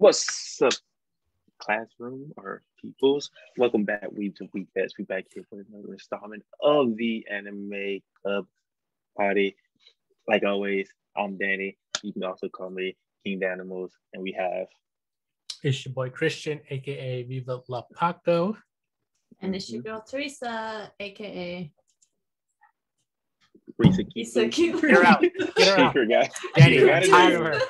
What's up, classroom or peoples? Welcome back, Weebs and Weebets. We back here for another installment of the Anime Club Party. Like always, I'm Danny. You can also call me King Danimals, and we have. It's your boy Christian, aka Viva La Paco. And it's your girl Teresa, aka Risa Cute. Get her out. Get her out. Forgot. Danny, She I'm forgot tired her of name. her.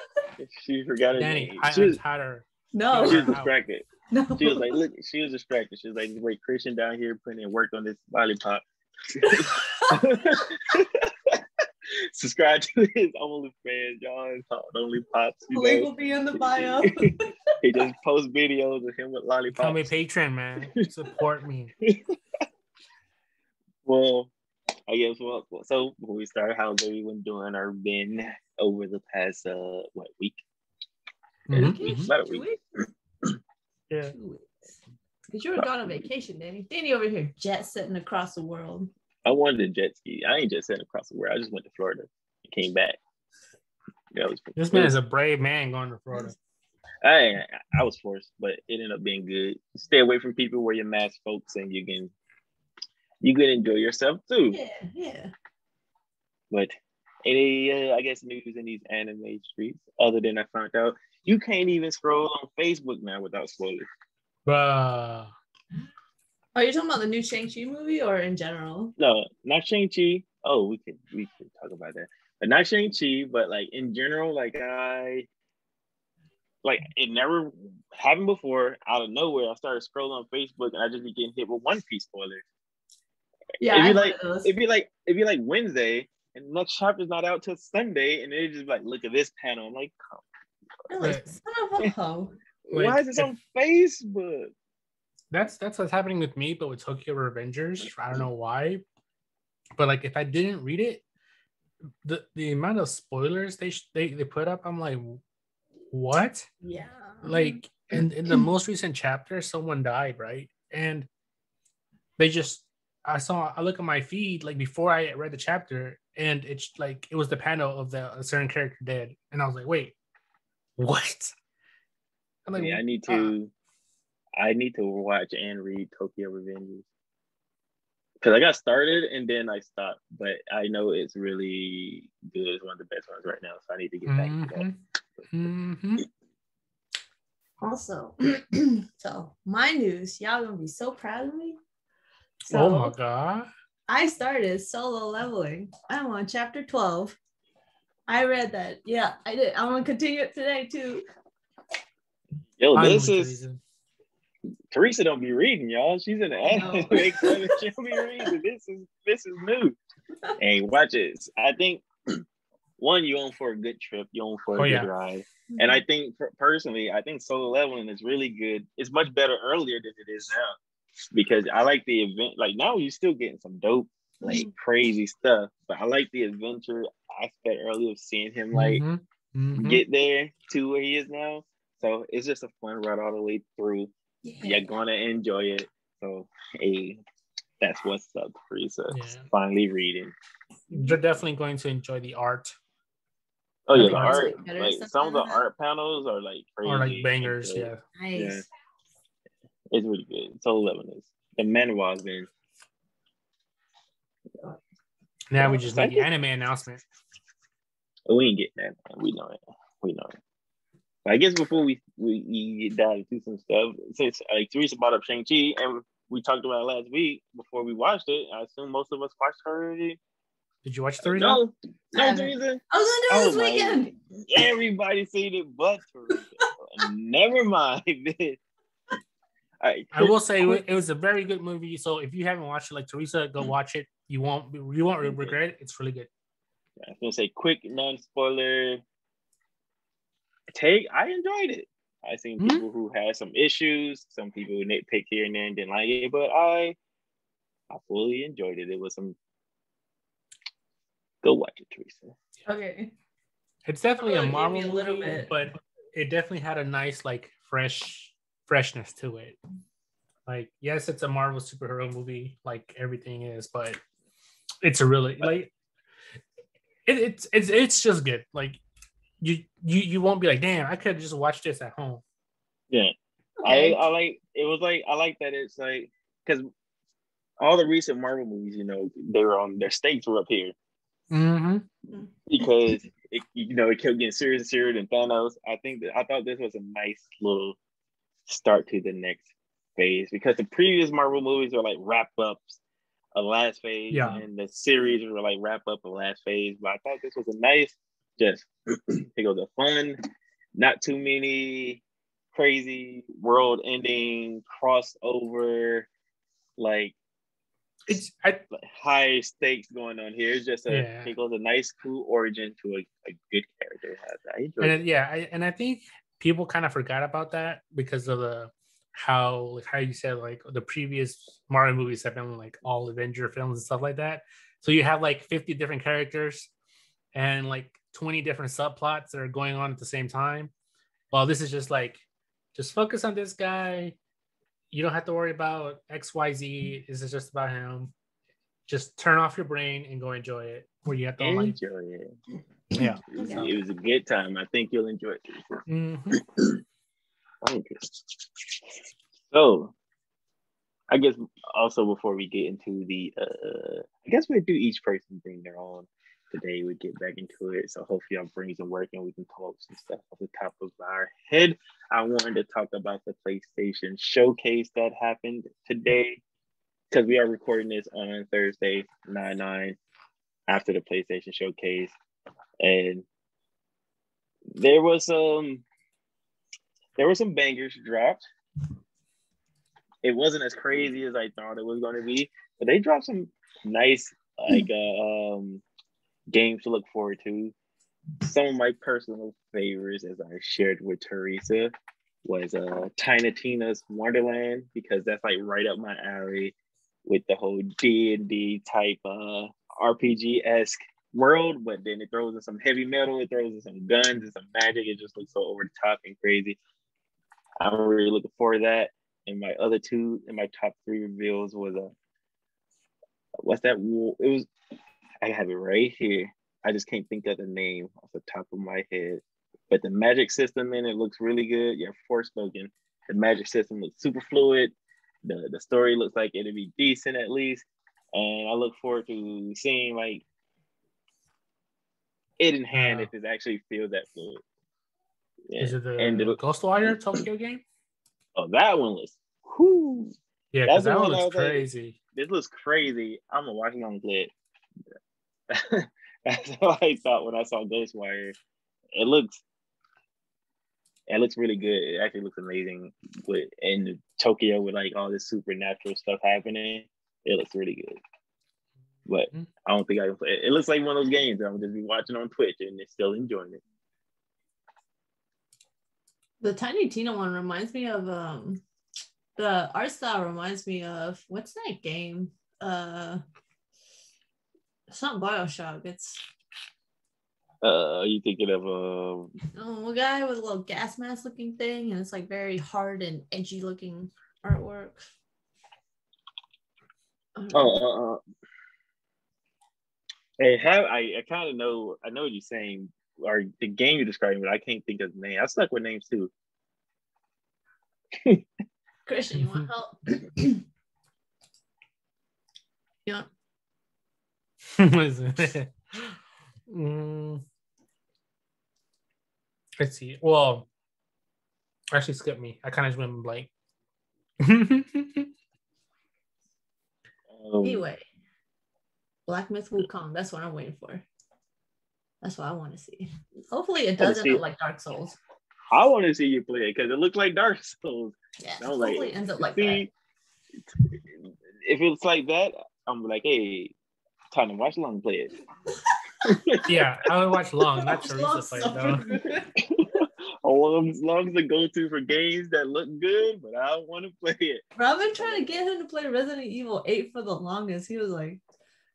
She forgot her Danny, name. I'm tired of her. No. She was distracted. No. She was like, look, she was distracted. She was like, wait, Christian down here putting in work on this lollipop. Subscribe to his OnlyFans, y'all. It's called OnlyPops. Link will be in the bio. He just posts videos of him with lollipops. Become a patron, man. Support me. Well, I guess so before we start, how's everyone doing or been over the past week? Mm-hmm. About a week. Yeah. 2 weeks. Because you were gone on vacation, Danny. Danny over here jet setting across the world. I wanted to jet ski. I ain't just sitting across the world. I just went to Florida and came back. Yeah, This man is a brave man going to Florida. I was forced, but it ended up being good. Stay away from people, wear your mask, folks, and you can enjoy yourself too. Yeah. But any I guess news in these anime streets, other than I found out you can't even scroll on Facebook now without spoilers. Bruh. Oh, you're talking about the new Shang-Chi movie or in general? No, not Shang-Chi. Oh, we could talk about that. But not Shang-Chi, but like in general, it never happened before. Out of nowhere, I started scrolling on Facebook and I just be getting hit with One Piece spoilers. Yeah, it'd be like Wednesday and the next chapter's not out till Sunday, and they just like, look at this panel. I'm like, I'm like, son of a hoe. Why is this on Facebook? That's what's happening with me, but with Tokyo Revengers. I don't know why. But like if I didn't read it, the amount of spoilers they put up, I'm like, what? Yeah. Like in the most recent chapter, someone died, right? And they just I look at my feed like before I read the chapter, and it's like it was the panel of a certain character dead, and I was like, wait, what? I'm like, yeah, I need to watch and read Tokyo Revengers because I got started and then I stopped, but I know it's really good. It's one of the best ones right now, so I need to get back to that. Mm-hmm. Also, so my news, y'all gonna be so proud of me. So, oh my god! I started solo leveling. I'm on chapter 12. I read that. Yeah, I did. I'm gonna continue it today too. Yo, Teresa don't be reading, y'all. She's in the anime club. She don't be reading. This is new. Hey, watch it. I think one, you're on for a good trip. You're on for a good ride. And I think personally, I think solo leveling is really good. It's much better earlier than it is now. Because I like the event. Like now you're still getting some dope, like crazy stuff. But I like the adventure aspect earlier of seeing him get there to where he is now. So it's just a fun ride all the way through. Yeah. You're gonna enjoy it. So hey, that's what's up, Teresa. Yeah. Finally reading. You're definitely going to enjoy the art. Oh yeah, the art. Like some of the art panels are like crazy. Or like bangers, yeah. Nice. Yeah. It's really good. It's 11 is. The manhwa's been. Now we just need the anime announcement. Oh, we ain't getting that. We know it. I guess before we dive into some stuff, since like Teresa brought up Shang-Chi and we talked about it last week before we watched it, I assume most of us watched her already. Did you watch Teresa? No, Teresa. I was gonna do it this weekend. Everybody seen it but Teresa. Never mind. I will say it was a very good movie. So if you haven't watched it, like Teresa, go watch it. You won't regret it. It's really good. I was gonna say quick non-spoiler take. I enjoyed it. I seen people who had some issues. Some people nitpick here and there and didn't like it, but I fully enjoyed it. It was some. Go watch it, Teresa. Okay. It's definitely a Marvel movie, but it definitely had a nice like freshness to it. Like, yes, it's a Marvel superhero movie, like everything is, but it's a really like it's just good. Like you won't be like, damn, I could have just watched this at home. Yeah. Okay. I like it was like I like that it's like because all the recent Marvel movies, they were on their stakes were up here because it kept getting serious and serious and Thanos. I thought this was a nice little start to the next phase because the previous Marvel movies were like wrap ups a last phase, and the series were like wrap up a last phase. But I thought this was a nice, just it was a fun, not too many crazy world ending crossover like it's high stakes going on here. It's just it was a nice cool origin to a good character. I enjoyed it. I think people kind of forgot about that because of how you said like the previous Marvel movies have been like all Avenger films and stuff like that. So you have like 50 different characters and like 20 different subplots that are going on at the same time. Well, this is just focus on this guy. You don't have to worry about XYZ. This is just about him. Just turn off your brain and go enjoy it. Where you have to enjoy it. Yeah. It was a good time. I think you'll enjoy it. Okay. So, I guess also before we get into I guess we'll do each person bring their own. Today we get back into it. So hopefully y'all bring some work and we can talk some stuff off the top of our head. I wanted to talk about the PlayStation showcase that happened today because we are recording this on Thursday, 9/9, after the PlayStation showcase. And there were some bangers dropped. It wasn't as crazy as I thought it was going to be, but they dropped some nice games to look forward to. Some of my personal favorites, as I shared with Teresa, was Tiny Tina's Wonderland, because that's like right up my alley with the whole D&D type RPG-esque world, but then it throws in some heavy metal, it throws in some guns and some magic. It just looks so over the top and crazy. I'm really looking forward to that. And my other two in my top 3 reveals was what's that? It was, I have it right here. I just can't think of the name off the top of my head. But the magic system in it looks really good. Yeah, Forspoken. The magic system looks super fluid. The story looks like it'll be decent at least. And I look forward to seeing like it in hand if it actually feels that fluid. Yeah. Is it the Ghostwire Tokyo game? Oh, that one looks whoo. Yeah, because that one looks crazy. This looks crazy. I'm gonna watch it on play it. That's what I thought when I saw Ghostwire. It looks really good. It actually looks amazing in Tokyo with like all this supernatural stuff happening. It looks really good. But I don't think I can play it. It looks like one of those games that I'm just be watching on Twitch and still enjoying it. The Tiny Tina one reminds me of the art style reminds me of what's that game? It's not BioShock. It's are you thinking of a guy with a little gas mask looking thing, and it's like very hard and edgy looking artwork. I kind of know. I know what you're saying, or the game you're describing, but I can't think of the name. I stuck with names too. Christian, you want help? Yeah. Let's see. Well, actually, skip me. I kind of just went blank. Anyway, Black Myth Wukong. That's what I'm waiting for. That's what I want to see. Hopefully, it doesn't look like Dark Souls. I want to see you play it because it looks like Dark Souls. Yeah, hopefully it ends up like that. If it's like that, I'm like, hey, time to watch Long play it. Yeah, I would watch Long, not Teresa play it though. Long's the go-to for games that look good, but I don't want to play it. Bro, I've been trying to get him to play Resident Evil 8 for the longest. He was like,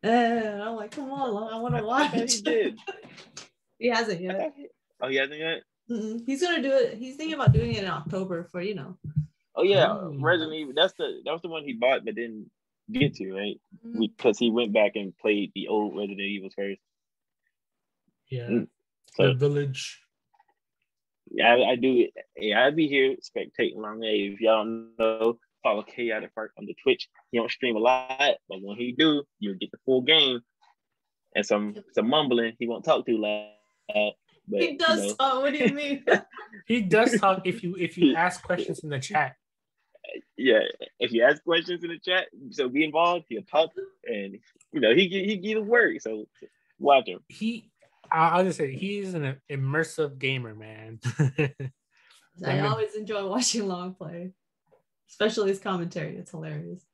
and I'm like, come on, Long, I want to watch. He did. He hasn't yet. He hasn't yet? Mm-mm. He's gonna do it. He's thinking about doing it in October for Oh yeah, Resident Evil. That was the one he bought but didn't get to, right? Because he went back and played the old Resident Evil first. Yeah. So, the Village. Yeah, I do. Yeah, I'd be here spectating long. Hey, if y'all don't know, follow K out on the Twitch. He don't stream a lot, but when he do, you'll get the full game and some mumbling. He won't talk too loud. But, he does talk. What do you mean? He does talk if you ask questions in the chat. Yeah, if you ask questions in the chat, so be involved. He'll talk, and he give the word. So watch him. I'll just say he's an immersive gamer, man. I always enjoy watching Long play, especially his commentary. It's hilarious.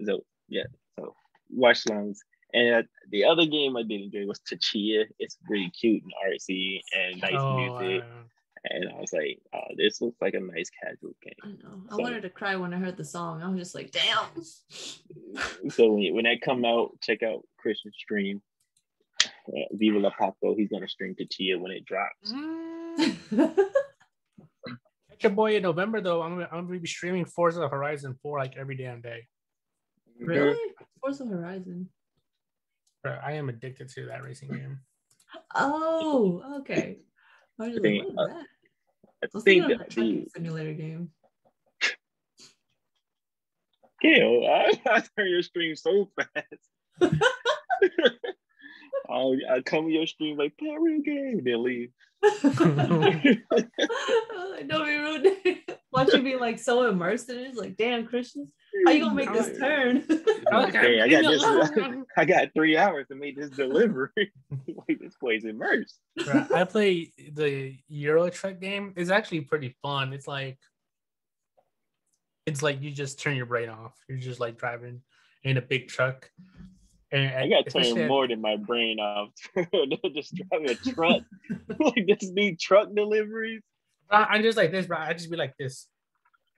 So watch Longs. And the other game I did enjoy was Tachia. It's really cute and artsy and nice music. And I was like, oh, this looks like a nice casual game. I know. I wanted to cry when I heard the song. I was just like, damn. So when that come out, check out Christian's stream. Viva La Papo. He's going to stream Tachia when it drops. Catch your boy in November, though. I'm going to be streaming Forza Horizon 4 like every damn day. Really? Forza Horizon? I am addicted to that racing game. Oh, okay. I was just like, what is that? I think that trucking simulator game. Kill, I turn your stream so fast. I come to your stream like, play a real game, then leave. Don't be rude. Watch you be like so immersed in it. It's like, damn, Christian, how you gonna make this turn? Okay, I got 3 hours to make this delivery. Like, this place immersed. Right. I play the Euro Truck game. It's actually pretty fun. It's like you just turn your brain off. You're just like driving in a big truck. And I got to turn more than my brain off. Just driving a truck. Like, this need truck deliveries. I'm just like this, bro. I just be like this.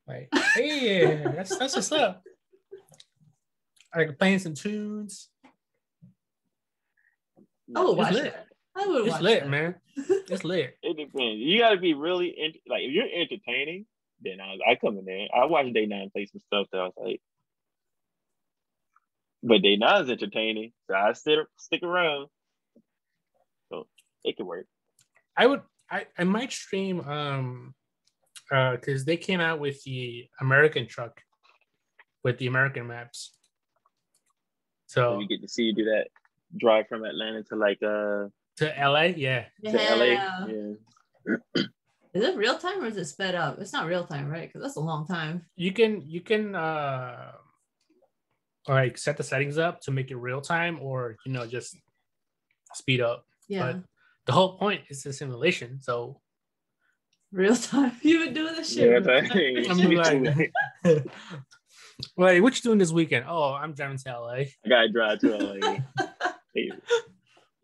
Like, hey, that's what's up. Like playing some tunes. Oh, watch it. I would watch It's lit, that. man. It's lit. It depends. You got to be really like, if you're entertaining, then I come in there. I watch Day 9 play some stuff that I was like, but Day 9 is entertaining, so I stick around. So it could work. I might stream because they came out with the American truck with the American maps. So we get to see you do that drive from Atlanta to like to LA, yeah. To LA, yeah. Is it real time or is it sped up? It's not real time, right? Because that's a long time. You can like set the settings up to make it real time, or just speed up. Yeah. But the whole point is the simulation, so real time. You've been doing this shit. I'm like, what you doing this weekend? Oh, I'm driving to LA. I gotta drive to LA.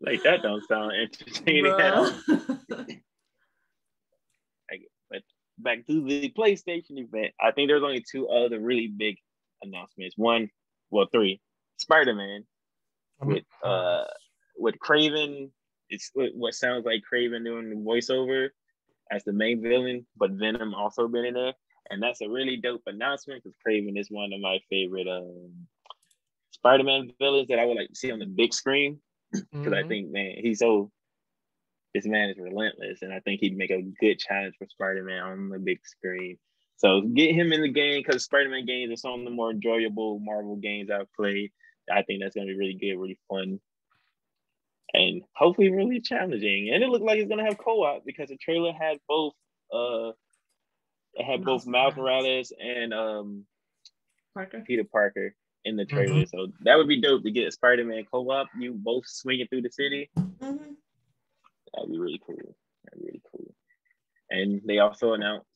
Like, that don't sound entertaining at all. But back to the PlayStation event, I think there's only 2 other really big announcements. 3. Spider-Man with Craven. It's what sounds like Craven doing the voiceover as the main villain, but Venom also been in there. And that's a really dope announcement because Craven is one of my favorite Spider-Man villains that I would like to see on the big screen. Because I think, man, this man is relentless, and I think he'd make a good challenge for Spider-Man on the big screen. So get him in the game, because Spider-Man games are some of the more enjoyable Marvel games I've played. I think that's going to be really good, really fun, and hopefully really challenging. And it looked like it's going to have co-op because the trailer had both. It had both Miles Morales and Peter Parker in the trailer. So that would be dope to get a Spider-Man co-op. You both swinging through the city. That'd be really cool. And they also announced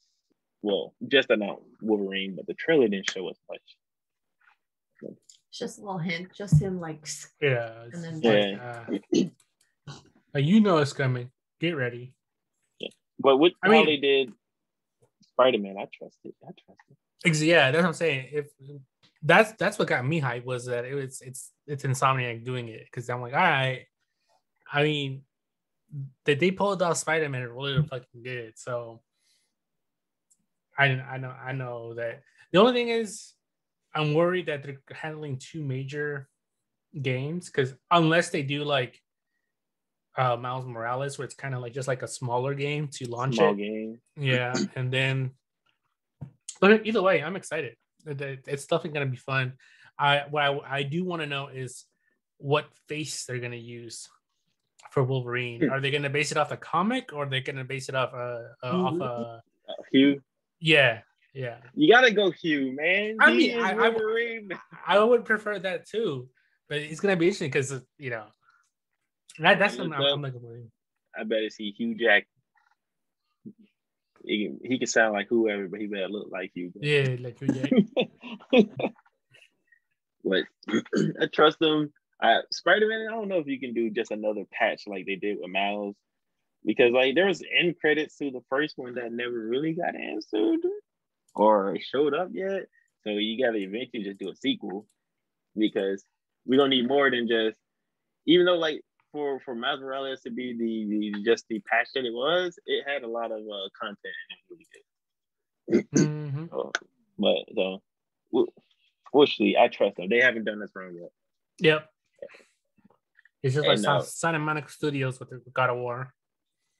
Wolverine, but the trailer didn't show us much. It's just a little hint, just him like. Yeah. And then it's coming. Get ready. Yeah. But how they did Spider-Man, I trust it. Yeah, that's what I'm saying. If that's what got me hyped was that it's Insomniac doing it, because I'm like, all right. I mean, they pulled off Spider-Man really fucking good. So I know that. The only thing is, I'm worried that they're handling 2 major games, because unless they do like Miles Morales, where it's kind of like just like a smaller game to launch Small it. game. Yeah, and then, but either way, I'm excited. It's definitely gonna be fun. I do want to know is what face they're gonna use for Wolverine. Are they gonna base it off the comic, or are they gonna base it off Hugh? Yeah. You gotta go Hugh, man. I He mean, is Wolverine. I would prefer that too, but it's gonna be interesting because that's something I'm like. I better see Hugh Jack. He can sound like whoever, but he better look like Hugh. Yeah, like Hugh Jack. But I trust him. Spider-Man, I don't know if you can do just another patch like they did with Miles, because like there was end credits to the first one that never really got answered or showed up yet. So you gotta eventually just do a sequel, because we don't need more than just, even though like for Miles Morales to be the patch that it was, it had a lot of content in it. Really good. So we'll see. I trust them. They haven't done this wrong yet. Yep. It's just like Santa Monica Studios with the God of War.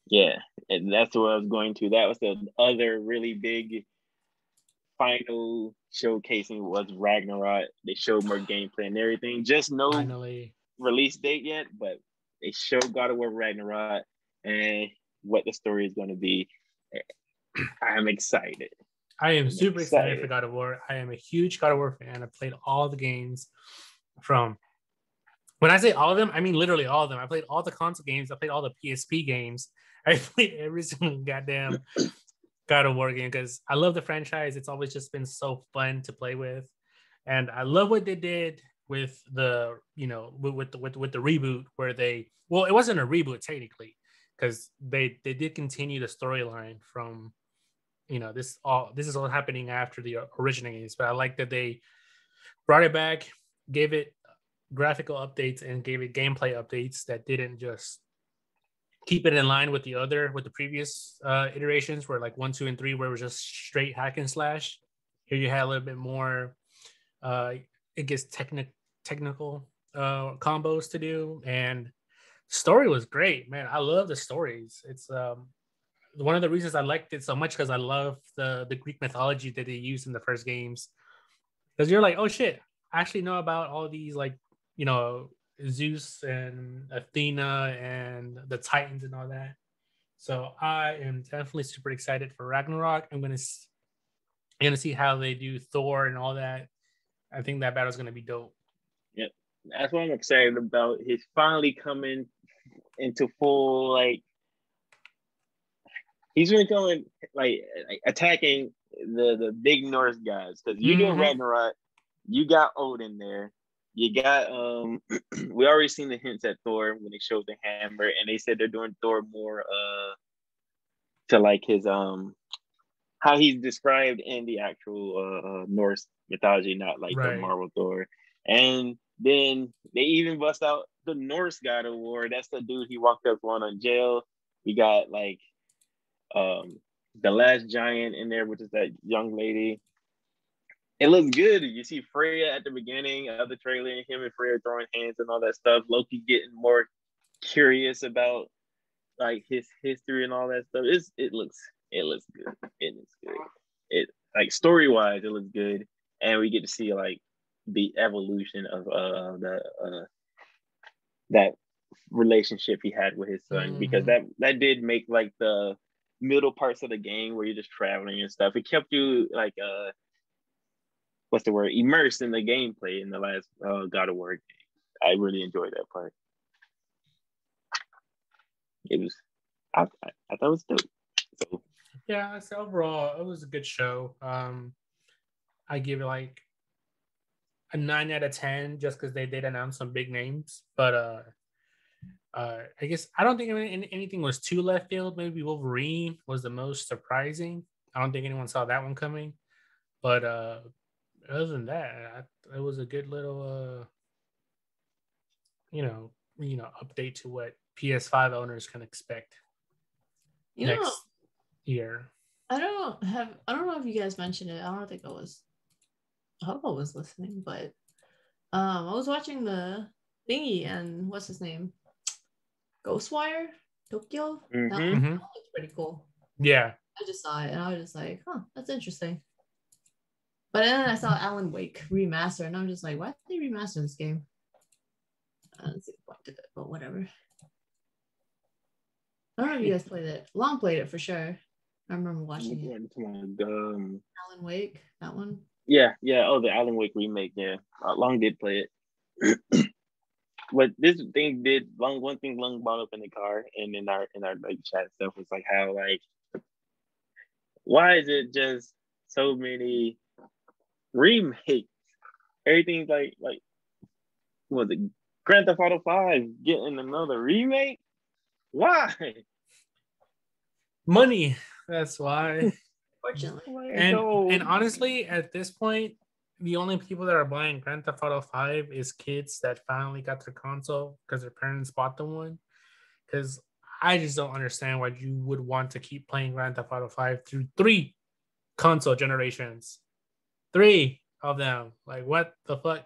Yeah, and that's what I was going to. That was the other really big final showcasing was Ragnarok. They showed more gameplay and everything. Just no release date yet, but they showed God of War Ragnarok and what the story is going to be. I'm excited. I am super excited for God of War. I am a huge God of War fan. I've played all the games from, when I say all of them, I mean literally all of them. I played all the console games. I played all the PSP games. I played every single goddamn God of War game because I love the franchise. It's always just been so fun to play with, and I love what they did with the with the reboot where it wasn't a reboot technically because they did continue the storyline from this is all happening after the original games, but I like that they brought it back, gave it graphical updates and gave it gameplay updates that didn't just keep it in line with the previous iterations where like 1, 2, and 3 where it was just straight hack and slash. Here you had a little bit more it gets technical combos to do, and story was great, man. I love the stories. It's one of the reasons I liked it so much because I love the Greek mythology that they used in the first games, because you're like, oh shit, I actually know about all these like Zeus and Athena and the Titans and all that. So I am definitely super excited for Ragnarok. I'm gonna see how they do Thor and all that. I think that battle's gonna be dope. Yep, that's what I'm excited about. He's finally coming into full like. He's really going like attacking the big Norse guys, because you doing Ragnarok, you got Odin there. You got we already seen the hints at Thor when they showed the hammer, and they said they're doing Thor more to like his how he's described in the actual Norse mythology, not like the Marvel Thor. And then they even bust out the Norse God of War. That's the dude he walked up on jail. We got like the last giant in there, which is that young lady. It looks good. You see Freya at the beginning of the trailer, and him and Freya throwing hands and all that stuff. Loki getting more curious about like his history and all that stuff. It looks good. It looks good. It like story wise, it looks good, and we get to see like the evolution of that relationship he had with his son, because that did make like the middle parts of the game where you're just traveling and stuff. It kept you like what's the word? Immersed in the gameplay in the last God of War game. I really enjoyed that part. It was, I thought it was dope. So yeah, so overall it was a good show. I give it like a 9 out of 10 just because they did announce some big names, but I guess I don't think anything was too left field. Maybe Wolverine was the most surprising. I don't think anyone saw that one coming, but other than that, it was a good little update to what PS5 owners can expect next year. I don't know if you guys mentioned it. I hope I was listening, but I was watching the thingy, and what's his name? Ghostwire Tokyo. Mm-hmm. That looks pretty cool. Yeah. I just saw it and I was just like, huh, that's interesting. But then I saw Alan Wake remaster and I'm just like, why did they remaster this game? I don't see the point of it, but whatever. I don't know if you guys played it. Long played it for sure. I remember watching it. Alan Wake, that one. Yeah. Oh, the Alan Wake remake. Yeah, Long did play it. But this thing did one thing Long brought up in the car and in our like chat stuff was like how like why is it just so many remakes? Everything's like was it Grand Theft Auto 5 getting another remake? Why? Money. That's why. Fortunately. And honestly, at this point, the only people that are buying Grand Theft Auto 5 is kids that finally got their console because their parents bought them one. Because I just don't understand why you would want to keep playing Grand Theft Auto 5 through 3 console generations. 3 of them. Like, what the fuck?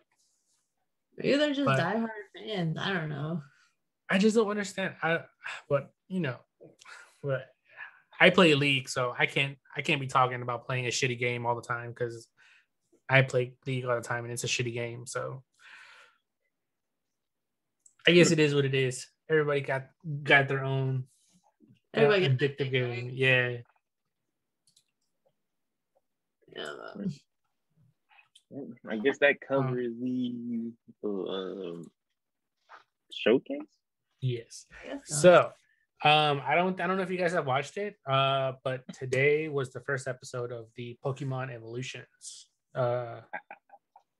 Maybe they're just diehard fans. I don't know. I just don't understand. But I play League, so I can't be talking about playing a shitty game all the time because I play League all the time and it's a shitty game. So I guess it is what it is. Everybody got their own addictive game. Yeah. I guess that covers the showcase. Yes. So I don't know if you guys have watched it, but today was the first episode of the Pokemon Evolutions. I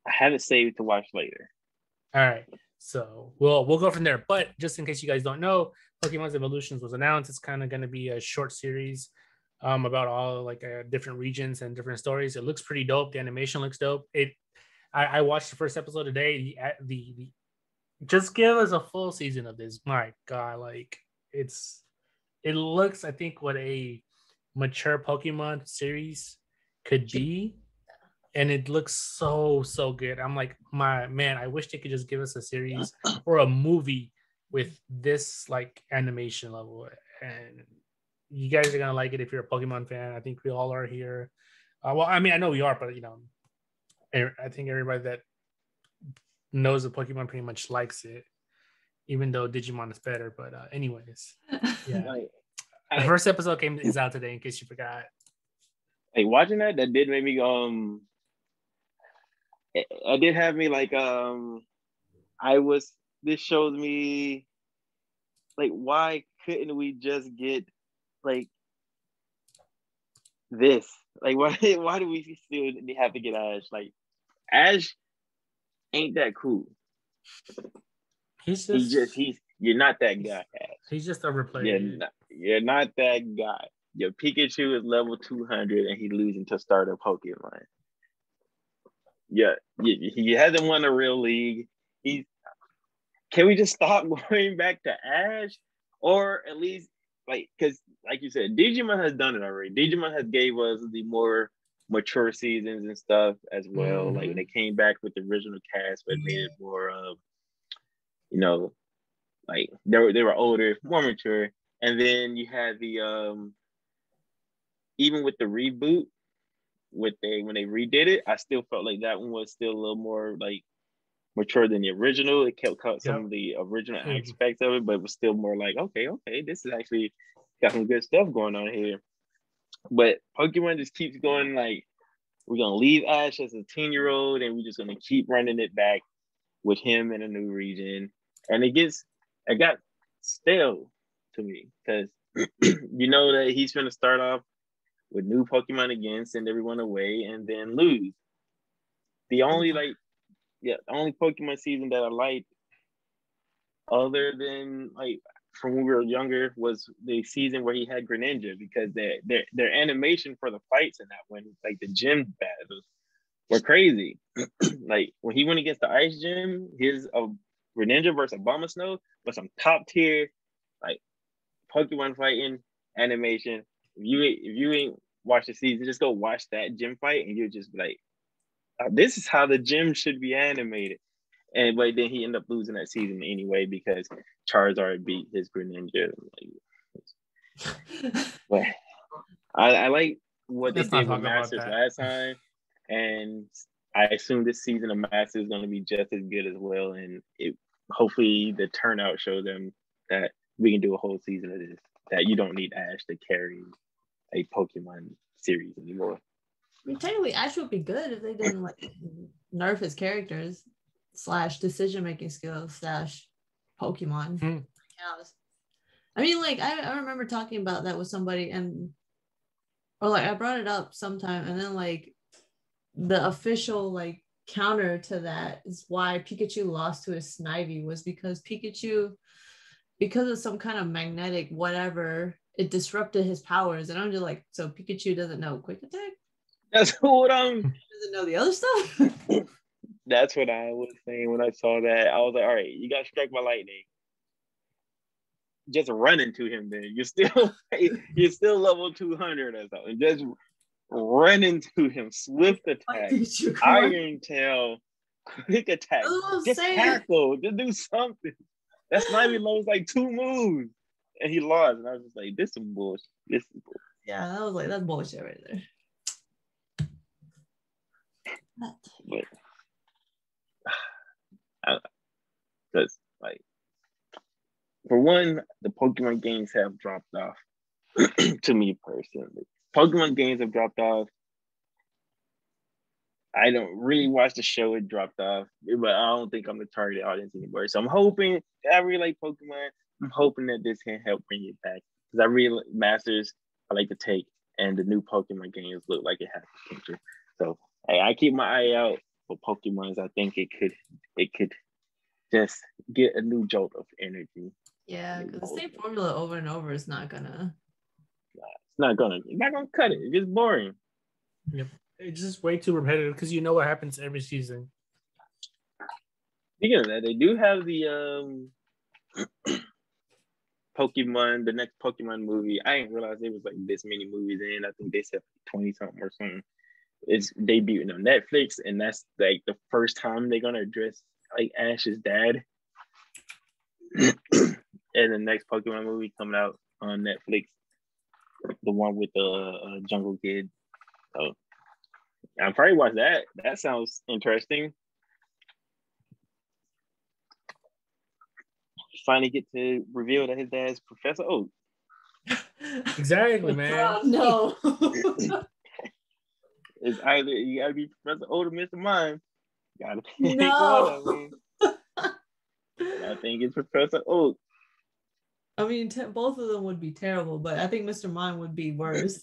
have it saved to watch later. All right, so we'll go from there. But just in case you guys don't know, Pokemon's Evolutions was announced. It's kind of going to be a short series about all like different regions and different stories. It looks pretty dope. The animation looks dope. I watched the first episode today. The just give us a full season of this. My God, like it looks, I think, what a mature Pokemon series could be. And it looks so good. I'm like, I wish they could just give us a series or a movie with this like animation level. And you guys are gonna like it if you're a Pokemon fan. I think we all are here. Well, I mean, I know we are, but I think everybody that knows the Pokemon pretty much likes it, even though Digimon is better. But anyways, yeah. The first episode is out today, in case you forgot. Hey, watching that did make me it did have me like this shows me like why couldn't we just get like this? Like why do we still have to get Ash? Like Ash ain't that cool. You're not that guy, Ash. He's just a replayer. You're not that guy. Your Pikachu is level 200 and he's losing to starter Pokemon. Yeah, he hasn't won a real league. Can we just stop going back to Ash? Or at least, because like you said, Digimon has done it already. Digimon has gave us the more mature seasons and stuff as well. Mm-hmm. Like, they came back with the original cast, but made it more like they were older, more mature. And then you had the even with the reboot, when they redid it, I still felt like that one was still a little more like mature than the original. It kept some of the original aspects of it, but it was still more like, okay, this is actually got some good stuff going on here. But Pokemon just keeps going like, we're gonna leave Ash as a 10-year-old and we're just gonna keep running it back with him in a new region. And it got stale to me because that he's gonna start off with new Pokemon again, send everyone away, and then lose. The only Pokemon season that I liked, other than like from when we were younger, was the season where he had Greninja, because their animation for the fights in that one, like the gym battles, were crazy. Like when he went against the Ice Gym, his Greninja versus Abomasnow was some top tier like Pokemon fighting animation. If you ain't watched the season, just go watch that gym fight and you'll just be like, this is how the gym should be animated. but then he ended up losing that season anyway because Charizard beat his Greninja. But I like what they did with Masters last time, and I assume this season of Masters is going to be just as good as well. And hopefully the turnout shows them that we can do a whole season of this. That you don't need Ash to carry a Pokemon series anymore. I mean, technically, Ash would be good if they didn't like nerf his characters / decision-making skills / Pokemon. I mean, like I remember talking about that with somebody, or like I brought it up sometime, and then like the official like counter to that is why Pikachu lost to his Snivy was because Pikachu, because of some kind of magnetic whatever, it disrupted his powers. And I'm just like, so Pikachu doesn't know quick attack? That's what doesn't know the other stuff? That's what I was saying when I saw that. I was like, all right, you got struck by lightning. Just run into him then. You're still level 200 or something. Just run into him. Swift attack. Iron Tail. Quick attack. Just tackle. Just do something. That's not even low. It's like 2 moves. And he lost. And I was just like, this is bullshit. Yeah, I was like, that's bullshit right there. Because like, for one, the Pokemon games have dropped off. To me personally, Pokemon games have dropped off. I don't really watch the show. It dropped off, but I don't think I'm the target audience anymore. So I'm hoping, I really like Pokemon. I'm hoping that this can help bring it back, because I really like Masters. I like to take, and the new Pokemon games look like it has potential. So I keep my eye out for Pokemons. I think it could just get a new jolt of energy. Yeah, because the same formula over and over is not gonna. It's not gonna cut it. It's just boring. Yep. It's just way too repetitive because you know what happens every season. Speaking of that, they do have the Pokemon, the next Pokemon movie. I didn't realize there was like this many movies in. I think they said 20 something or something. It's debuting on Netflix, and that's like the first time they're gonna address like Ash's dad. And the next Pokemon movie coming out on Netflix, the one with the Jungle Kid. So I'll probably watch that. That sounds interesting. Finally get to reveal that his dad's Professor Oak. Exactly, man. No. It's either you gotta be Professor Oak or Mr. Mime. You gotta pick no. one of them. I think it's Professor Oak. I mean, both of them would be terrible, but I think Mr. Mime would be worse.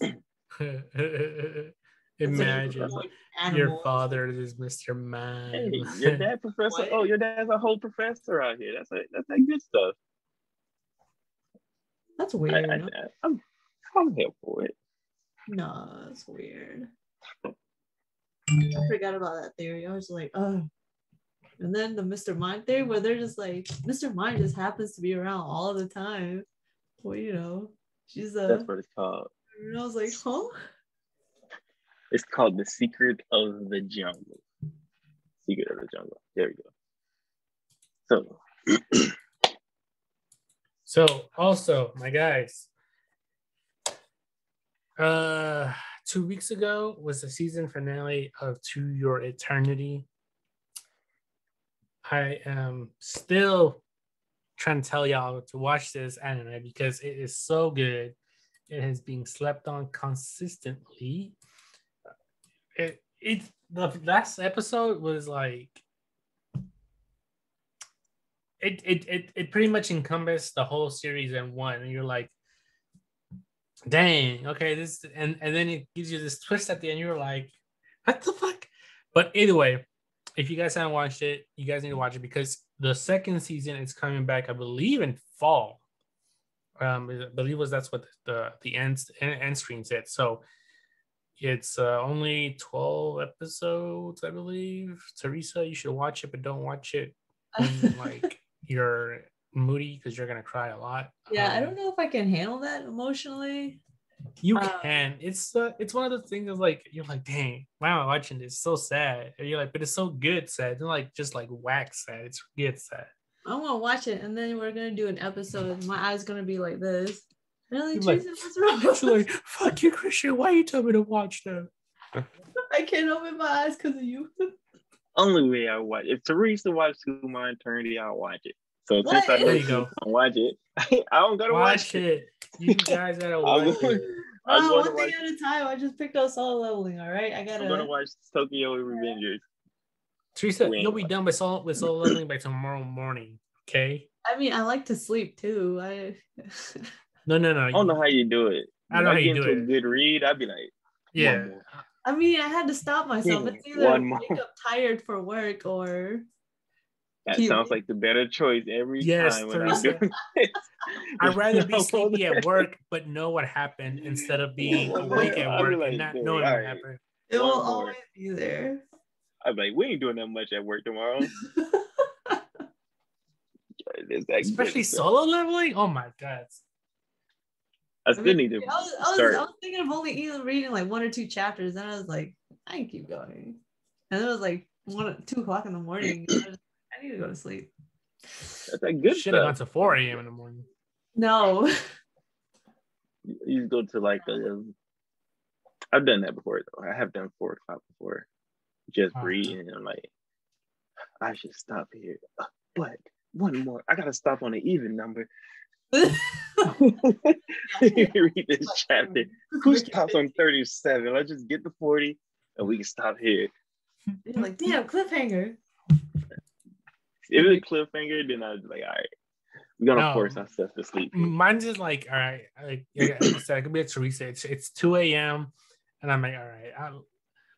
Imagine your father is Mr. Mime. Hey, your dad Professor. Oh, your dad's a whole professor out here. That's that good stuff. That's weird. I'm here for it. No, that's weird. I forgot about that theory. I was like, oh. And then the Mr. Mime theory, where they're just like, Mr. Mime just happens to be around all the time. Well, you know, she's That's what it's called. And I was like, huh? It's called The Secret of the Jungle. Secret of the Jungle. There we go. So also, my guys, 2 weeks ago was the season finale of To Your Eternity. I am still trying to tell y'all to watch this anime because it is so good. It has been slept on consistently. The last episode was like it pretty much encompassed the whole series in one, and you're like, dang, okay, this and then it gives you this twist at the end. You're like, what the fuck? But either way, if you guys haven't watched it, you guys need to watch it because the second season is coming back, I believe, in fall. I believe that's what the end screen said. So it's only 12 episodes, I believe. Teresa, you should watch it, but don't watch it when like you're moody because you're gonna cry a lot. Yeah, I don't know if I can handle that emotionally. You can. It's one of the things of like you're like, dang, why am I watching this? It's so sad. And you're like, but it's so good sad. It's not like just like whack sad. It's good sad. I want to watch it, and then we're gonna do an episode. My eyes gonna be like this. Really, Teresa, like, what's wrong? She's like, fuck you, Christian. Why you tell me to watch that? I can't open my eyes because of you. Only way I watch. If Teresa watched School My Eternity, I'll watch it. So since I there you go, watch it. I don't gotta watch it. You guys gotta watch it. One thing at a time. I just picked up Solo Leveling. All right, I'm gonna watch Tokyo Revengers. Teresa, you'll be done with Solo Leveling by tomorrow morning. Okay. I mean, I like to sleep too. No. I don't know how you do it. I don't know how you do it. A good read, I'd be like, yeah. I mean, I had to stop myself. It's either wake up tired for work or. That sounds like the better choice every time. Teresa. I'd rather be sleepy at work, but know what happened instead of being awake at work and not knowing what happened. It will always be there. I'm like, we ain't doing that much at work tomorrow. Especially Solo Leveling. Oh my god. I still need to start. I was thinking of only even reading like 1 or 2 chapters, and I was like, I can keep going. And it was like 2 o'clock in the morning. I need to go to sleep. That's like good. Should have gone to 4 a.m. in the morning. No. You go to like I've done that before though. I have done 4 o'clock before. Just reading, and I'm like, I should stop here. But one more. I gotta stop on an even number. Read this chapter. Who stops on 37? Let's just get to 40 and we can stop here. You're like, damn, cliffhanger. If it's a cliffhanger, then I was like, all right, we're gonna force ourselves to sleep. Mine's just like, all right, like I said, I could be at Teresa. It's 2 a.m. and I'm like, all right,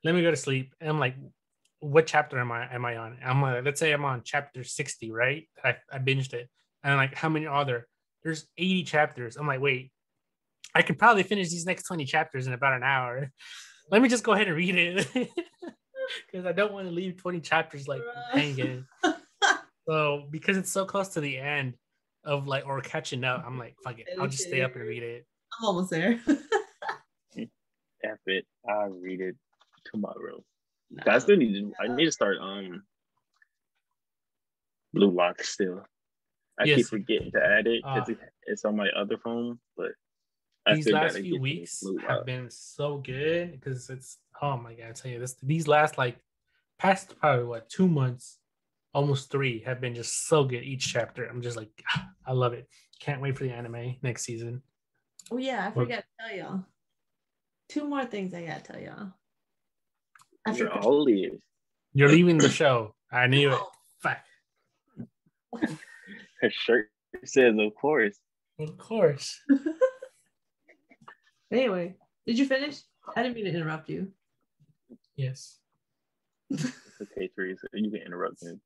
let me go to sleep. And I'm like, what chapter am I on? I'm like, let's say I'm on chapter 60, right? I binged it. And I'm like, how many are there? There's 80 chapters. I'm like, wait, I can probably finish these next 20 chapters in about an hour. Let me just go ahead and read it. Because I don't want to leave 20 chapters like hanging. So because it's so close to the end of like, or catching up, I'm like, fuck it. I'll just stay up and read it. I'm almost there. F it. I'll read it tomorrow. No. I need to start Blue Lock still. I keep forgetting to add it because it's on my other phone, but these last few weeks have been so good because it's, oh my god, I tell you this, these last like past probably 2 months, almost 3, have been just so good. Each chapter, I'm just like, I love it. Can't wait for the anime next season. Oh yeah, I forgot to tell y'all. 2 more things I gotta tell y'all. You're all ears. You're leaving the show. I knew it. Fuck. Her shirt says, "Of course." Of course. Anyway, did you finish? I didn't mean to interrupt you. Yes. It's okay, Teresa. You can interrupt me.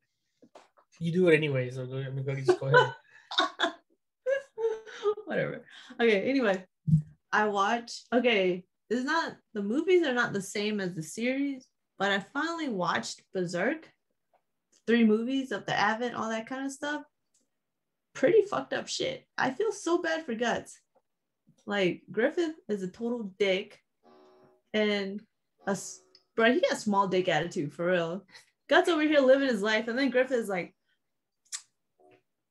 You do it anyway, so just go ahead. Whatever. Okay, anyway. The movies are not the same as the series, but I finally watched Berserk. 3 movies of the Advent, all that kind of stuff. Pretty fucked up shit. I feel so bad for Guts. Like, Griffith is a total dick. And bro, he got small dick attitude for real. Guts over here living his life, and then Griffith is like,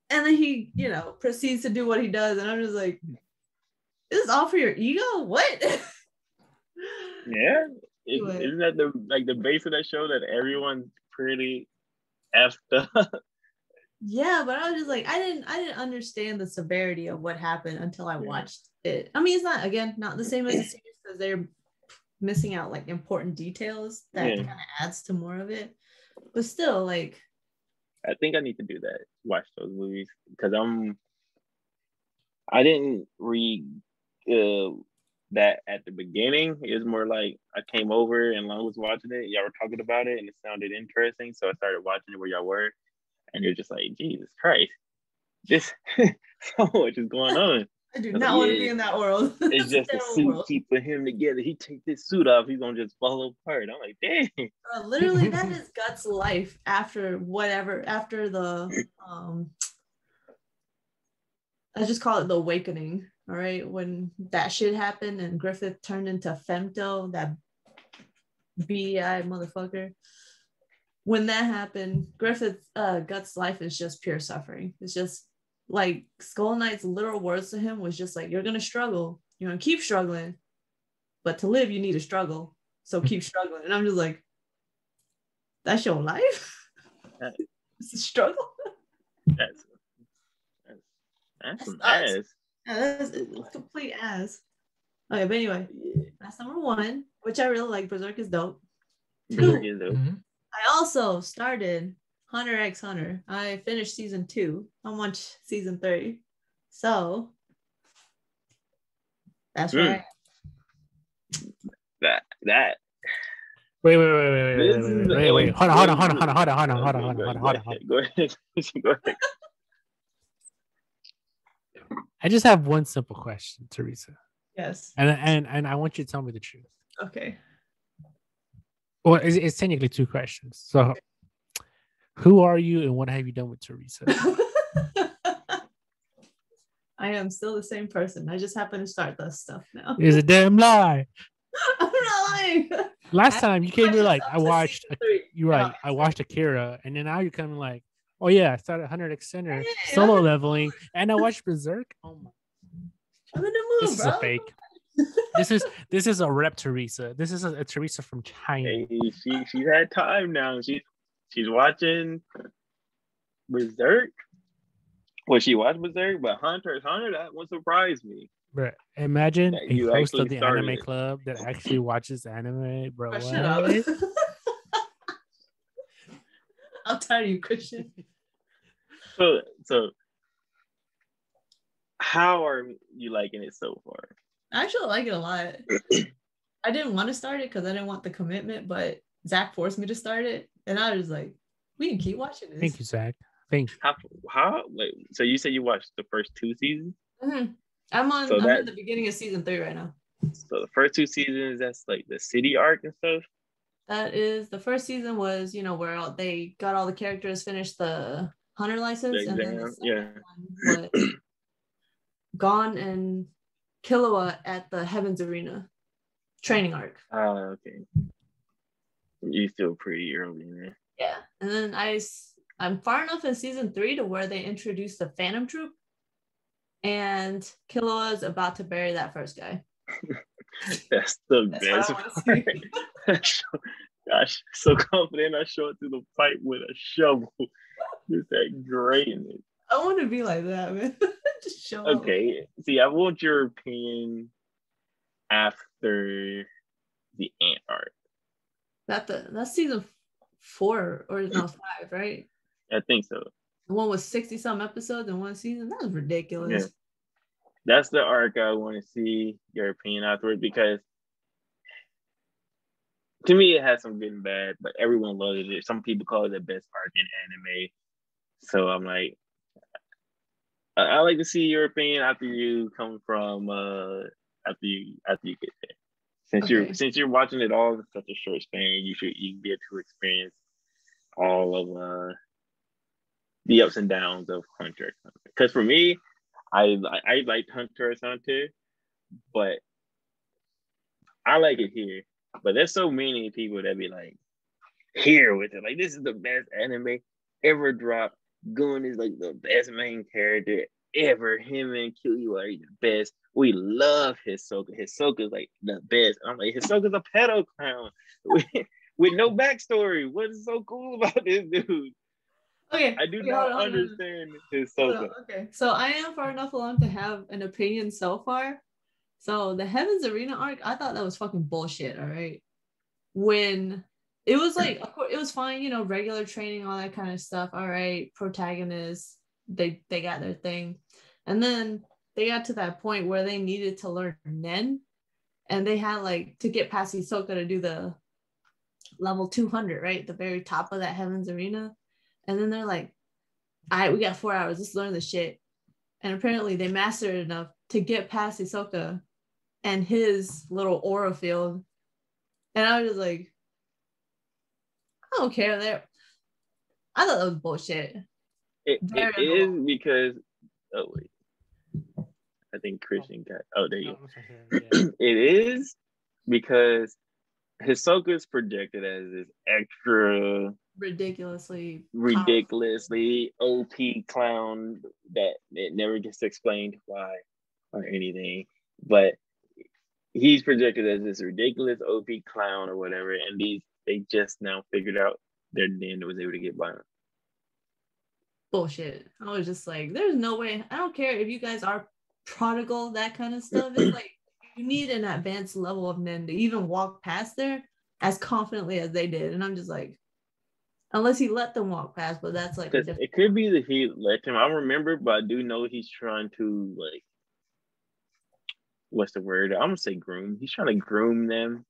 and then he, proceeds to do what he does, and I'm just like, this is all for your ego? What? Yeah. Isn't that the base of that show, that everyone's pretty effed up? Yeah, but I was just like, I didn't understand the severity of what happened until I watched it. I mean, it's not the same as the series because they're missing out like important details that kind of adds to more of it. But still, like, I think I need to do that. Watch those movies because I didn't read that at the beginning. It was more like I came over and Lon was watching it. Y'all were talking about it and it sounded interesting, so I started watching it where y'all were. And you're just like, Jesus Christ, this so much is going on. I do not want to be in that world. It's just a suit keeping him together. He take this suit off, he's gonna just fall apart. I'm like, dang. Literally, that is Guts' life after the I just call it the awakening. all right, when that shit happened and Griffith turned into Femto, that BEI motherfucker. When that happened, Griffith Guts' life is just pure suffering. It's just like Skull Knight's literal words to him was just like, you're gonna struggle, you're gonna keep struggling, but to live you need to struggle, so keep struggling. And I'm just like, that's your life? It's a struggle. That's some ass. Yeah, that's complete ass. Okay, but anyway, that's number one, which I really like. Berserk is dope. Berserk is dope. I also started Hunter x Hunter. I finished season 2. I watched season 3. So that's right. That. Wait. Hold on. Go ahead. I just have one simple question, Teresa. Yes. And I want you to tell me the truth. Okay. Well, it's technically 2 questions. So, who are you and what have you done with Teresa? I am still the same person. I just happen to start this stuff now. It's a damn lie. I'm not lying. Last time you came here like, I watched Akira, and then now you're coming like, oh yeah, I started 100 Extender solo leveling, and I watched Berserk. Oh my! I'm in the mood, This is a fake. This is a rep Teresa. This is a Teresa from China. Hey, she's had time now. She's watching Berserk. Well, she watched Berserk, but Hunter x Hunter, that won't surprise me. Bro, imagine a host of the started anime club that actually watches anime, bro. Oh, shut up. I'll tell you, Christian. So how are you liking it so far? I actually like it a lot. I didn't want to start it because I didn't want the commitment, but Zach forced me to start it, and I was like, "We can keep watching this." Thank you, Zach. Thank you. How? So you said you watched the first 2 seasons? Mm-hmm. I'm in the beginning of season 3 right now. So the first 2 seasons, that's like the city arc and stuff. That is, the first season was, where they got all the characters, finished the hunter license, and then the second one was Gon and Killua at the Heaven's Arena training arc. Oh, okay. You're still pretty early in there. Yeah, and then I'm far enough in season 3 to where they introduced the Phantom Troop, and Killua is about to bury that first guy. That's the best part. Gosh, so confident I show it through the pipe with a shovel. Just that greatness. I want to be like that, man. Just show up. Okay, see, I want your opinion after the Ant arc. That's season 4 or no 5, right? I think so. The one with 60-some episodes in one season. That was ridiculous. Yeah. That's the arc I want to see your opinion afterwards, because to me it has some good and bad, but everyone loves it. Some people call it the best arc in anime. So I'm like, I like to see your opinion after you come from after you get there. Since you're watching it all in such a short span, you get to experience all of the ups and downs of Hunter x Hunter. Because for me, I liked Hunter x Hunter, but I like it here. But there's so many people that be like, here with it. Like, this is the best anime ever dropped. Gun is like the best main character ever. Him and Killua are the best. We love Hisoka. Hisoka's like the best. I'm like, Hisoka's a pedo clown with no backstory. What is so cool about this dude? Okay. I do not understand Hisoka. Okay. So I am far enough along to have an opinion so far. So the Heaven's Arena arc, I thought that was fucking bullshit, all right? When it was like, of course, it was fine, regular training, all that kind of stuff. All right, protagonists, they got their thing. And then they got to that point where they needed to learn Nen. And they had to get past Hisoka to do the level 200, right? The very top of that Heaven's Arena. And then they're like, all right, we got 4 hours. Let's learn this shit. And apparently they mastered it enough to get past Hisoka and his little aura field. And I was just like, I don't care there. I thought that was bullshit. It is because, oh wait. I think Christian got. Oh, there you go. It is because Hisoka is projected as this extra ridiculously OP clown that it never gets explained why or anything, but he's projected as this ridiculous OP clown or whatever, and they just now figured out their den was able to get by him. Bullshit. I was just like, there's no way. I don't care if you guys are prodigal, that kind of stuff. It's like you need an advanced level of nen to even walk past there as confidently as they did. And I'm just like, unless he let them walk past, but that's like it could be that he let him. I don't remember, but I do know he's trying to like, what's the word? I'm gonna say groom. He's trying to groom them,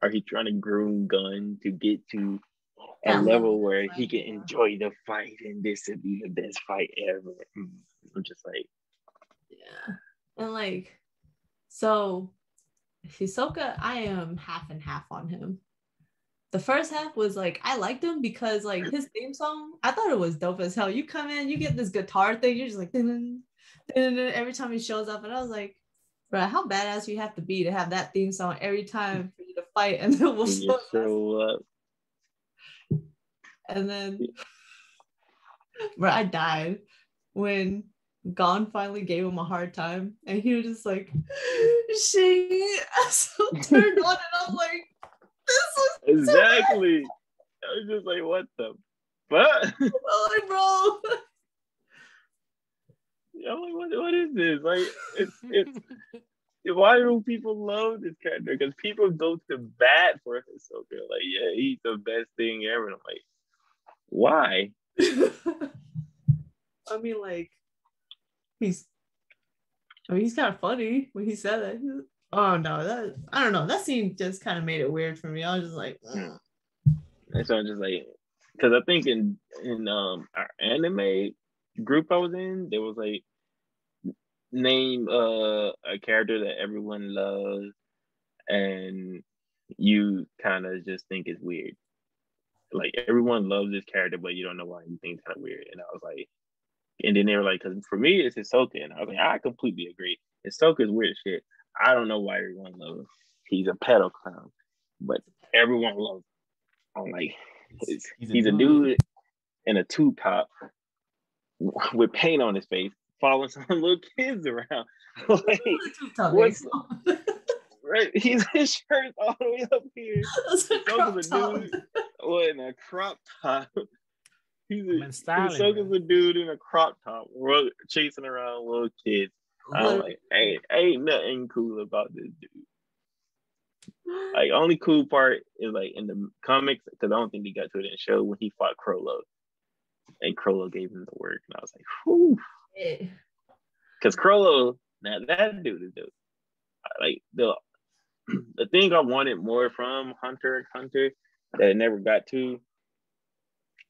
or he's trying to groom Gun to get to a level where he can enjoy the fight, and this would be the best fight ever. I'm just like, yeah, and like, so Hisoka, I am half and half on him. The first half was like, I liked him because like his theme song, I thought it was dope as hell. You come in, you get this guitar thing, you're just like, dun, dun, dun, every time he shows up, and I was like, bro, how badass you have to be to have that theme song every time for you to fight, and then we'll show up. And then, bro, I died when Gon finally gave him a hard time, and he was just like, "Shit!" I so turned on, and I'm like, "This was exactly." So I was just like, "What the fuck?" I'm like, bro. I'm like, what is this? Like, it's. Why do people love this character? Because people go to bat for Hisoka. Like, yeah, he's the best thing ever. And I'm like, why? I mean, like, he's kind of funny when he said that. Oh no, I don't know. That scene just kind of made it weird for me. I was just like, and so I'm just like, because I think in our anime group I was in, there was like, name a character that everyone loves, and you kind of just think it's weird. Like everyone loves this character, but you don't know why you think it's kind of weird. And I was like, and then they were like, because for me it's Hisoka, and I was like, I completely agree. Hisoka's weird as shit. I don't know why everyone loves him. He's a pedo clown, but everyone loves him. I'm like, he's a dude in a tube top with paint on his face, following some little kids around. Like, what's right? His shirt's all the way up here. Hisoka's a dude in a crop top. Hisoka's a dude in a crop top, chasing around little kids. I'm like, hey, ain't nothing cool about this dude. Like, only cool part is like in the comics, because I don't think they got to it in the show, when he fought Crollo, and Crollo gave him the work, and I was like, whew. Because Crollo, now that dude is dope. Like the thing I wanted more from Hunter x Hunter that I never got to,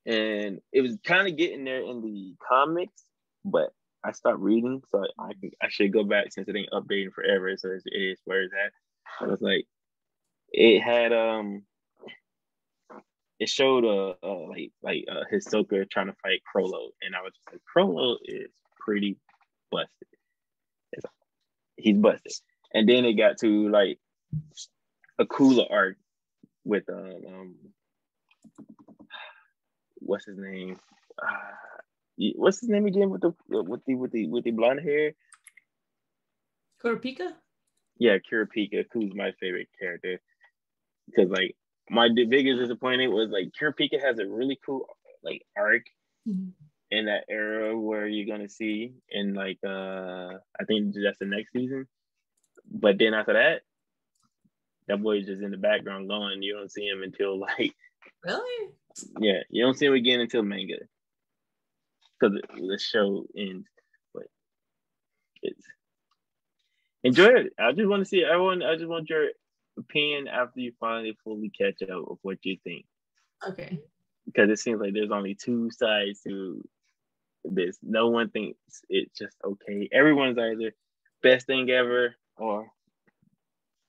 and it was kind of getting there in the comics, but I stopped reading, so I should go back since it ain't updating forever. So it is where it's at. I was like, it had it showed Hisoka trying to fight Crollo, and I was just like, Crollo is pretty busted. He's busted. And then it got to like a cooler arc with what's his name? What's his name again with the blonde hair? Kurapika? Yeah, Kurapika, who's my favorite character. Because like my biggest disappointment was like Kurapika has a really cool like arc in that era where you're gonna see in like I think that's the next season. But then after that boy is just in the background going. You don't see him until like really? Yeah, you don't see him again until manga. Because the show ends. But it's enjoy it. I just want to see everyone. I just want your opinion after you finally fully catch up of what you think. Okay. Because it seems like there's only two sides to this. No one thinks it's just okay. Everyone's either best thing ever or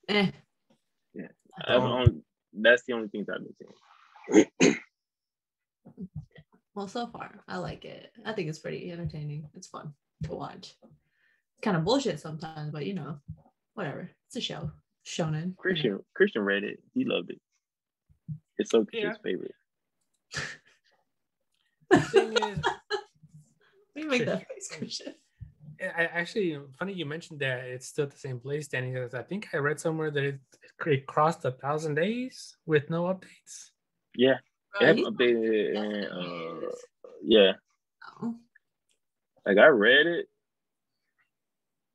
Yeah. That's the only things I've been seeing. Well, so far I like it. I think it's pretty entertaining. It's fun to watch. kind of bullshit sometimes, but whatever. It's a show. Shonen. Christian read it. He loved it. It's his favorite. The thing is, we make that face, Christian. I actually, funny you mentioned that it's still at the same place, Danny. Because I think I read somewhere that it crossed 1,000 days with no updates. Yeah, they haven't updated. Yeah. Oh. Like I read it,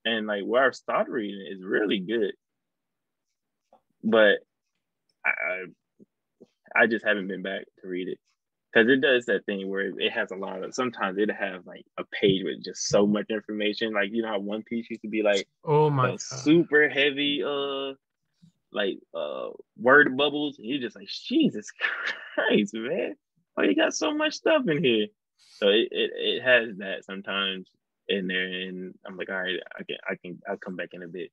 and like where I started reading it is really good, but I just haven't been back to read it. Because it does that thing where it has a lot of, sometimes it'll have like a page with just so much information. Like, you know how One Piece used to be like, oh my God, super heavy, word bubbles. And you're just like, Jesus Christ, man. Oh, you got so much stuff in here. So it has that sometimes in there. And I'm like, all right, I'll come back in a bit.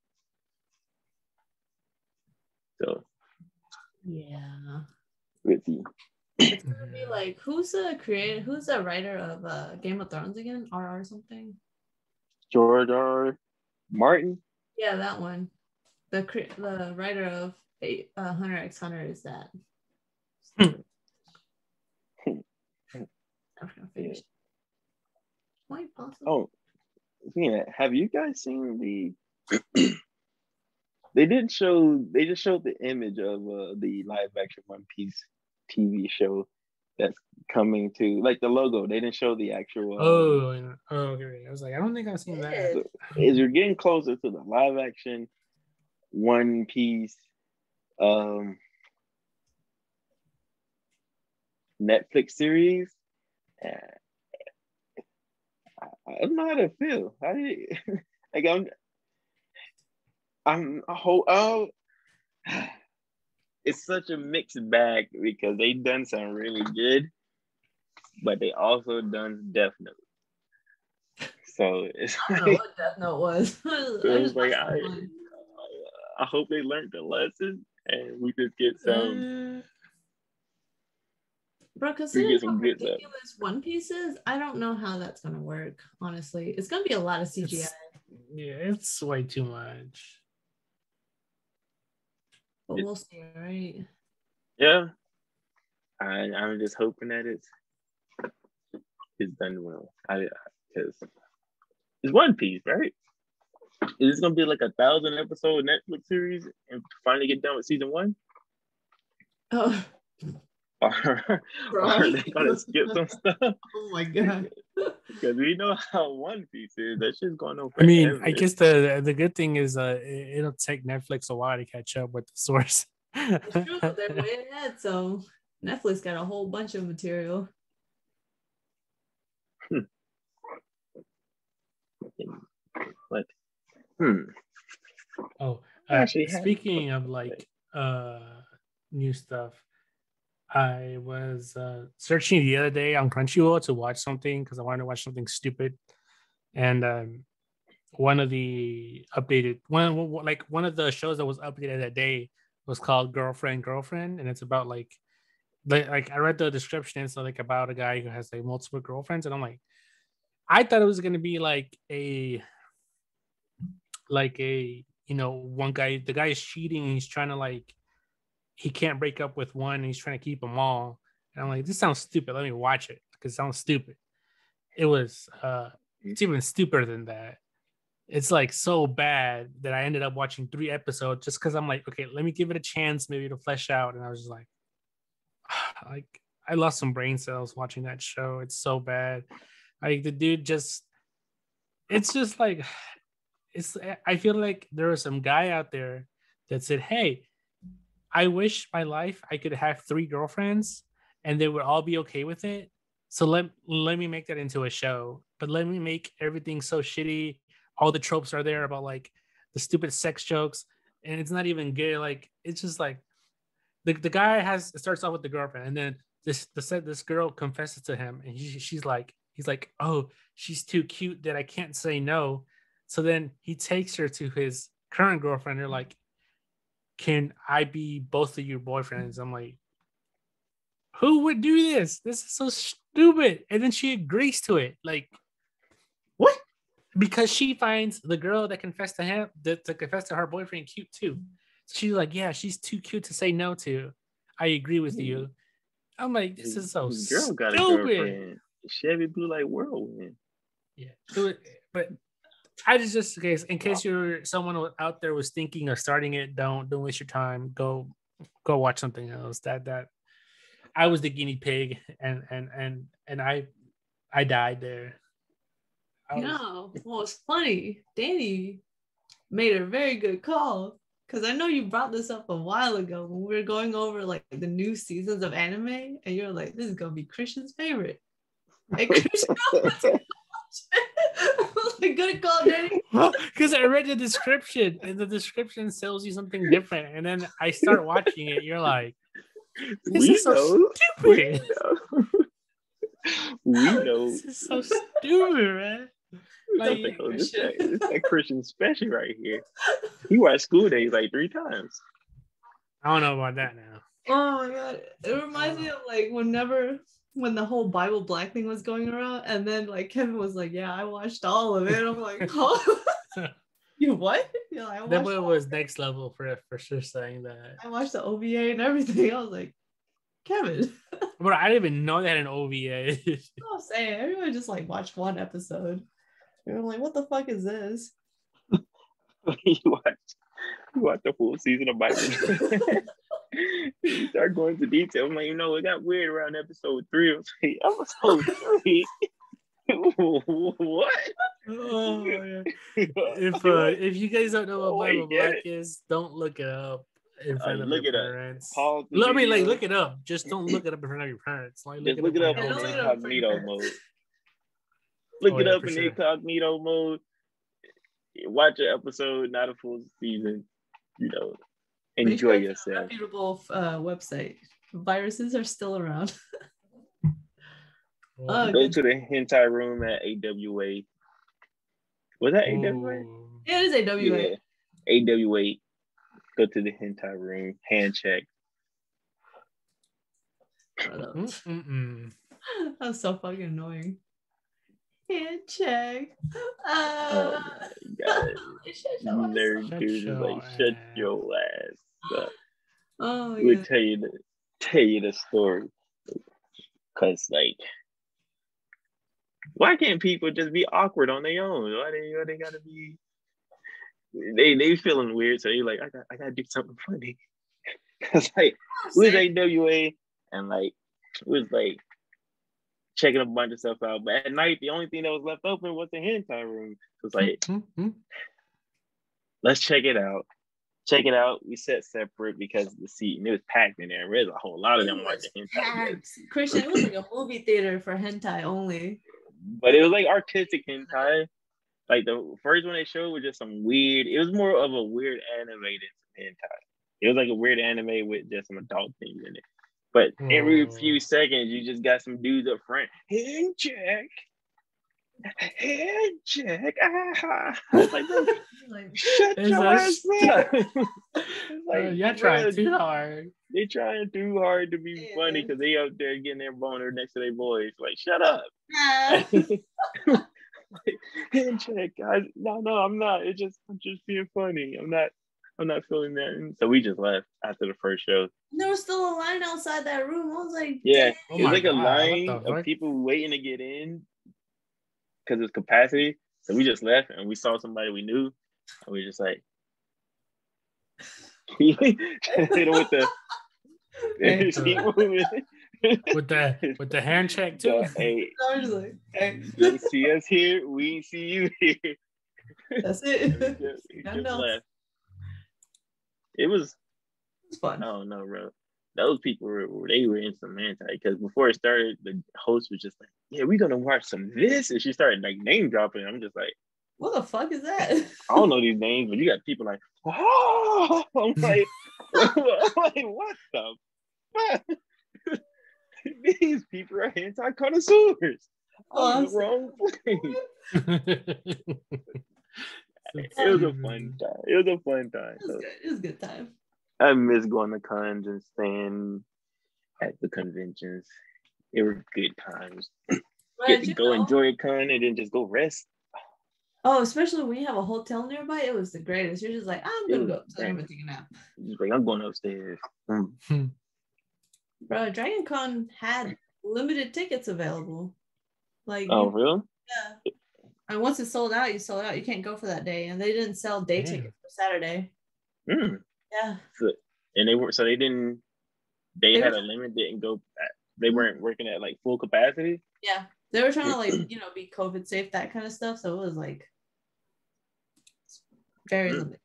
So. Yeah. With you. It's gonna be like, who's the writer of Game of Thrones again? R something? George R. Martin? Yeah, that one. The writer of Hunter x Hunter is that. I'm gonna finish. Quite possible. Oh, yeah. Have you guys seen the they just showed the image of the live action One Piece TV show that's coming to, like, the logo. They didn't show the actual. Okay. I was like, I don't think I've seen that. So, as you're getting closer to the live action One Piece Netflix series, I don't know how to feel. How do you, like I'm a whole it's such a mixed bag because they done something really good, but they also done Death Note. So it's I don't know what Death Note was. I hope they learned the lesson and we just get some. Bro, considering how ridiculous One Piece is, I don't know how that's gonna work. Honestly, it's gonna be a lot of CGI. It's way too much. But we'll see, right? Yeah, I'm just hoping that it's done well. Because it's One Piece, right? Is this gonna be like 1,000 episode Netflix series and finally get done with season 1? Oh. Or are they gonna skip some stuff? Oh my God. Because we know how One Piece is. That shit's going on forever. I mean, I guess the good thing is it'll take Netflix a while to catch up with the source. It's true, they're way ahead, so Netflix got a whole bunch of material. What? Oh, speaking of like new stuff, I was searching the other day on Crunchyroll to watch something because I wanted to watch something stupid, and one of the shows that was updated that day was called Girlfriend, and it's about like I read the description. It's like about a guy who has like multiple girlfriends, and I'm like, I thought it was gonna be like a one guy, the guy is cheating and he's trying to like, he can't break up with one and he's trying to keep them all. And I'm like, this sounds stupid. Let me watch it because it sounds stupid. It was it's even stupider than that. It's like so bad that I ended up watching 3 episodes just because I'm like, okay, let me give it a chance, maybe to flesh out. And I was just like I lost some brain cells watching that show. It's so bad. Like the dude it's just like, I feel like there was some guy out there that said, hey, I wish my life I could have 3 girlfriends and they would all be okay with it. So let me make that into a show, but let me make everything so shitty. All the tropes are there about like the stupid sex jokes, and it's not even gay. Like it's just like the guy starts off with the girlfriend, and then this girl confesses to him, and he's like, oh, she's too cute that I can't say no. So then he takes her to his current girlfriend. They're like, can I be both of your boyfriends? I'm like, who would do this? This is so stupid. And then she agrees to it. Like, what? because she finds the girl that confessed to him to confess to her boyfriend cute too. She's like, yeah, she's too cute to say no to. I agree with you. I'm like, this is so His girl got stupid. a girlfriend. Chevy Blue like whirlwind. Yeah, but I just in case you're someone out there was thinking of starting it, don't waste your time. Go watch something else. That I was the guinea pig, and I died there. Well, it's funny. Danny made a very good call, because I know you brought this up a while ago when we were going over like the new seasons of anime, and you're like, this is gonna be Christian's favorite. And Christian like, good call, Danny. Because I read the description, and the description tells you something different, and then I start watching it. You're like, this is so stupid. We know. This is so stupid, man. Like, this that Christian special right here. He watched School Days like 3 times. I don't know about that now. Oh my god, it reminds me of like when the whole Bible Black thing was going around, and then like Kevin was like, yeah, I watched all of it. I'm like, oh. You what? You're like, that was next level for sure saying that. I watched the OVA and everything. I was like, Kevin. But I didn't even know they had an OVA. I'm saying, everyone just like watched one episode. And I'm like, what the fuck is this? You watch the full season of Bible. You start going into detail. I'm like, it got weird around episode 3. I was like, episode 3? What? Oh, yeah. If you guys don't know what Bible Black is, don't look it up in front of your parents. Look it up. Just don't look it up in front of your parents. Like, just look it up in incognito mode. Look it up in incognito mode. Watch an episode, not a full season. Enjoy yourself. Reputable website. Viruses are still around. Go to the hentai room at AWA. Was that AWA? Yeah, it is AWA. Yeah. AWA. Go to the hentai room. Hand check. That's so fucking annoying. Hand check. Oh my god. Nerd dude is like, shut your ass up. We'll tell you the story. Cause like, why can't people just be awkward on their own? Why they gotta be? They feeling weird, so you're like, I gotta do something funny. Cause like, we was AWA and like, we was like checking a bunch of stuff out. But at night, the only thing that was left open was the hentai room. So it's like, let's check it out. Check it out. We sat separate because the seat, and it was packed in there. There's a whole lot of them watching hentai. Christian, it was like a movie theater for hentai only. But it was like artistic hentai. Like the first one they showed was just some weird. It was more of a weird anime than some hentai. It was like a weird anime with just some adult things in it. But every few seconds, you just got some dudes up front. Hand check. Ah. I was like, bro, shut your ass up. Like, you're trying too hard. They trying too hard to be funny because they up there getting their boner next to their boys. Like, shut up. Like, hand check, guys. No, I'm not. I'm just being funny. I'm not feeling that. And so we just left after the first show. There was still a line outside that room. I was like, yeah, it was like a line of people waiting to get in because it's capacity. So we just left and we saw somebody we knew, and we just like hit him with the with the hand check too. Hey, I was like, hey. You didn't see us here, we ain't see you here. That's it. just left. It was fun. I don't know, bro. Those people were in some anti because before it started, the host was just like, "Yeah, we're gonna watch some this," and she started like name dropping. I'm just like, "What the fuck is that?" I don't know these names, but you got people like, "Oh," I'm like, what the fuck? These people are anti connoisseurs. I'm in the wrong place. It was a fun time. It was a fun time. It was a good time. I miss going to cons and staying at the conventions. It were good times. Get to go enjoy a con and then just go rest. Oh, especially when you have a hotel nearby, it was the greatest. You're just like, I'm gonna go up to the room and take a nap. Just like, I'm going upstairs. Bro, Dragon Con had limited tickets available. Like, really? Yeah. And once it's sold out, you sold out. You can't go for that day. And they didn't sell day tickets for Saturday. Yeah. So, and they had a limit, didn't go, they weren't working at like full capacity. Yeah. They were trying to like, be COVID safe, that kind of stuff. So it was like very limited.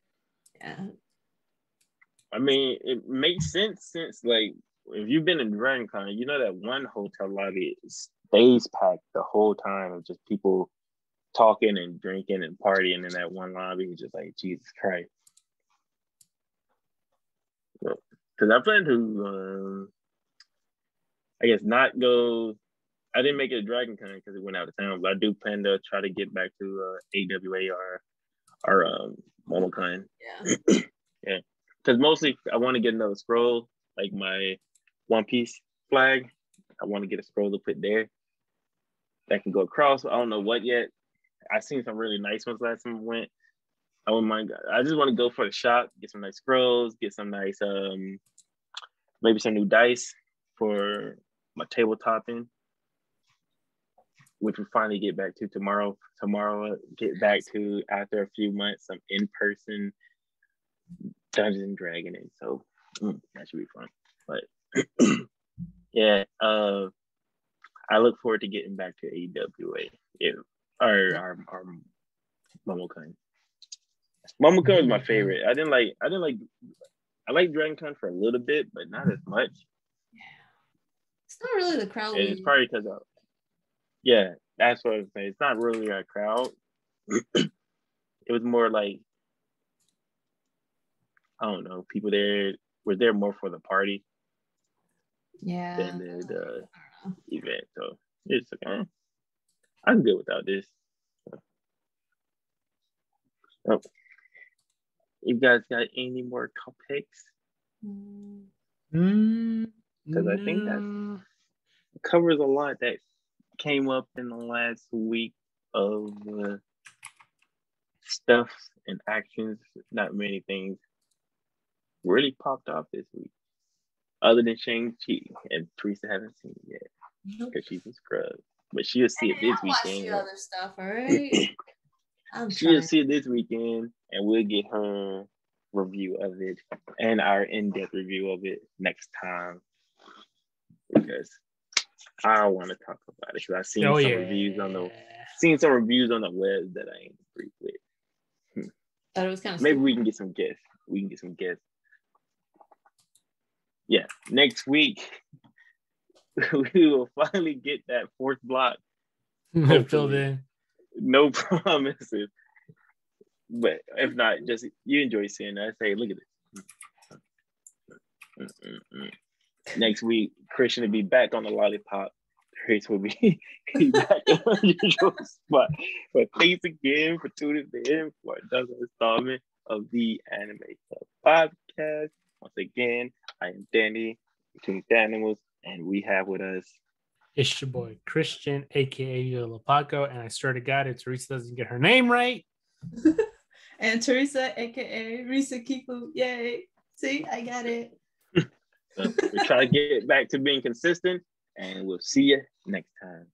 Yeah. I mean, it makes sense since like if you've been in Dragon Con, you know that one hotel lobby stays packed the whole time of just people talking and drinking and partying in that one lobby. It's just like, Jesus Christ. Because I plan to, I guess not go. I didn't make it a Dragon Con because it went out of town, but I do plan to try to get back to AWA or MomoCon. Yeah. Yeah. Because mostly I want to get another scroll, like my One Piece flag. I want to get a scroll to put there that can go across. I don't know what yet. I seen some really nice ones last time I went. I wouldn't mind. I just want to go for the shop, get some nice scrolls, get some nice, maybe some new dice for my tabletopping, which we finally get back to tomorrow. Tomorrow, get back to after a few months some in-person Dungeons and Dragons, so that should be fun. But yeah, I look forward to getting back to AWA. Our MomoCon. MomoCon was my favorite. I like Dragon Con for a little bit, but not as much. Yeah, it's not really the crowd. And it's probably because that's what I was saying. It's not really a crowd. It was more like, I don't know, people there were there more for the party than the event. So it's okay. I'm good without this. Oh. You guys got any more topics? Because I think that covers a lot that came up in the last week of stuff and actions. Not many things really popped off this week, other than Shang-Chi, and Teresa haven't seen it yet because she's a scrub. But she'll see it this weekend. Watch the other stuff, all right? She'll see it this weekend, and we'll get her review of it and our in-depth review of it next time, because I want to talk about it. Because I've seen some reviews on the web that I ain't agree with. Thought it was kind of maybe we can get some guests. Yeah, next week we will finally get that fourth block filled in. No promises, but if not, just you enjoy seeing that. Say, look at this. Next week, Christian will be back on the lollipop. Trace will be back in her usual spot. But thanks again for tuning in for another installment of the Anime Club podcast. Once again, I am Danny, Between the Animals, and we have with us. It's your boy Christian, aka Yola Paco, and I swear to God, if Teresa doesn't get her name right. And Teresa, aka Risa Kifu, yay! See, I got it. We try to get back to being consistent, and we'll see you next time.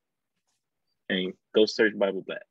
And go search Bible Black.